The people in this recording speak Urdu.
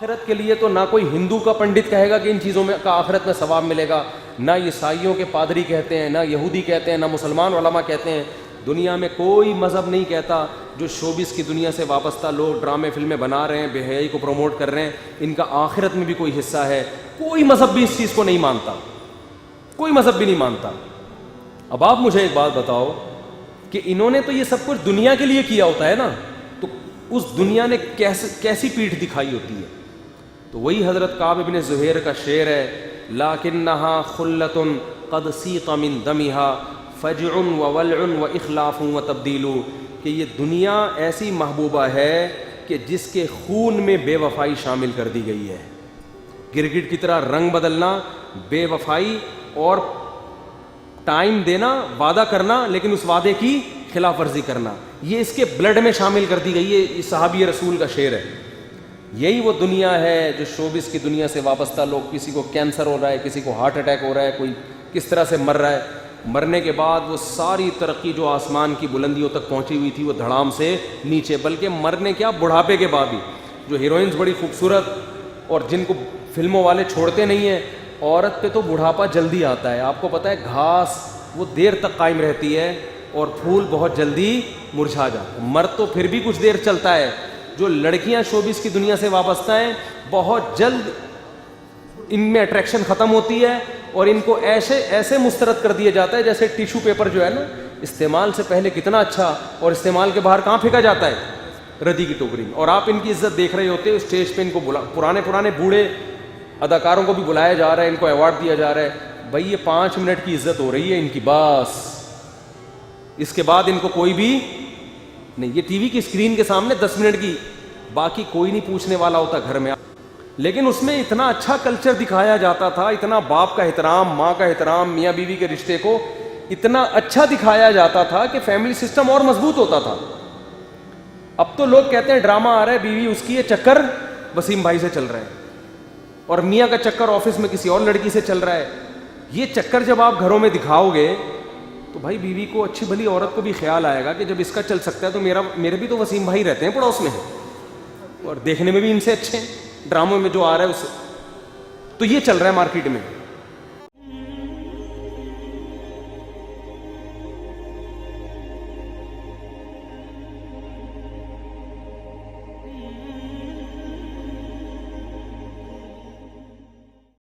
آخرت کے لیے تو نہ کوئی ہندو کا پنڈت کہے گا کہ ان چیزوں میں کا آخرت میں ثواب ملے گا، نہ عیسائیوں کے پادری کہتے ہیں، نہ یہودی کہتے ہیں، نہ مسلمان علماء کہتے ہیں، دنیا میں کوئی مذہب نہیں کہتا جو شوبز کی دنیا سے وابستہ لوگ ڈرامے فلمیں بنا رہے ہیں، بے حیائی کو پروموٹ کر رہے ہیں، ان کا آخرت میں بھی کوئی حصہ ہے. کوئی مذہب بھی اس چیز کو نہیں مانتا، کوئی مذہب بھی نہیں مانتا. اب آپ مجھے ایک بات بتاؤ کہ انہوں نے تو یہ سب کچھ دنیا کے لیے کیا ہوتا ہے نا، تو اس دنیا نے کیسی پیٹھ دکھائی ہوتی ہے. تو وہی حضرت کعب بن زہیر کا شعر ہے، لکنھا خلۃ قد سیق من دمھا فجع وولع واخلاف وتبدیل، کہ یہ دنیا ایسی محبوبہ ہے کہ جس کے خون میں بے وفائی شامل کر دی گئی ہے. گرگٹ کی طرح رنگ بدلنا، بے وفائی اور ٹائم دینا، وعدہ کرنا لیکن اس وعدے کی خلاف ورزی کرنا، یہ اس کے بلڈ میں شامل کر دی گئی ہے. یہ صحابی رسول کا شعر ہے. یہی وہ دنیا ہے جو شوبز کی دنیا سے وابستہ لوگ، کسی کو کینسر ہو رہا ہے، کسی کو ہارٹ اٹیک ہو رہا ہے، کوئی کس طرح سے مر رہا ہے، مرنے کے بعد وہ ساری ترقی جو آسمان کی بلندیوں تک پہنچی ہوئی تھی وہ دھڑام سے نیچے، بلکہ مرنے کیا بڑھاپے کے بعد ہی. جو ہیروئنز بڑی خوبصورت اور جن کو فلموں والے چھوڑتے نہیں ہیں، عورت پہ تو بڑھاپا جلدی آتا ہے. آپ کو پتہ ہے گھاس وہ دیر تک قائم رہتی ہے اور پھول بہت جلدی مرجھا جاتا ہے. مرد تو پھر بھی کچھ دیر چلتا ہے. جو لڑکیاں شوبز کی دنیا سے وابستہ ہیں، بہت جلد ان میں اٹریکشن ختم ہوتی ہے اور ان کو ایسے مسترد کر دیا جاتا ہے جیسے ٹیشو پیپر جو ہے نا، استعمال سے پہلے کتنا اچھا اور استعمال کے باہر کہاں پھینکا جاتا ہے، ردی کی ٹوکری میں. اور آپ ان کی عزت دیکھ رہے ہوتے ہیں اسٹیج پہ، ان کو پرانے بوڑھے اداکاروں کو بھی بلایا جا رہا ہے، ان کو ایوارڈ دیا جا رہا ہے. بھائی یہ 5 منٹ کی عزت ہو رہی ہے ان کی، بس اس کے بعد ان کو کوئی بھی نہیں. یہ ٹی وی کی اسکرین کے سامنے 10 منٹ کی، باقی کوئی نہیں پوچھنے والا ہوتا گھر میں. لیکن اس میں اتنا اچھا کلچر دکھایا جاتا تھا، اتنا باپ کا احترام، ماں کا احترام، میاں بیوی کے رشتے کو اتنا اچھا دکھایا جاتا تھا کہ فیملی سسٹم اور مضبوط ہوتا تھا. اب تو لوگ کہتے ہیں ڈرامہ آ رہا ہے، بیوی اس کی، یہ چکر وسیم بھائی سے چل رہا ہے، اور میاں کا چکر آفس میں کسی اور لڑکی سے چل رہا ہے. یہ چکر جب آپ گھروں میں دکھاؤ گے تو بھائی بیوی کو، اچھی بھلی عورت کو بھی خیال آئے گا کہ جب اس کا چل سکتا ہے تو میرے بھی تو وسیم بھائی رہتے ہیں پڑوس میں، اور دیکھنے میں بھی ان سے اچھے ہیں. ڈراموں میں جو آ رہا ہے اس، تو یہ چل رہا ہے مارکیٹ میں.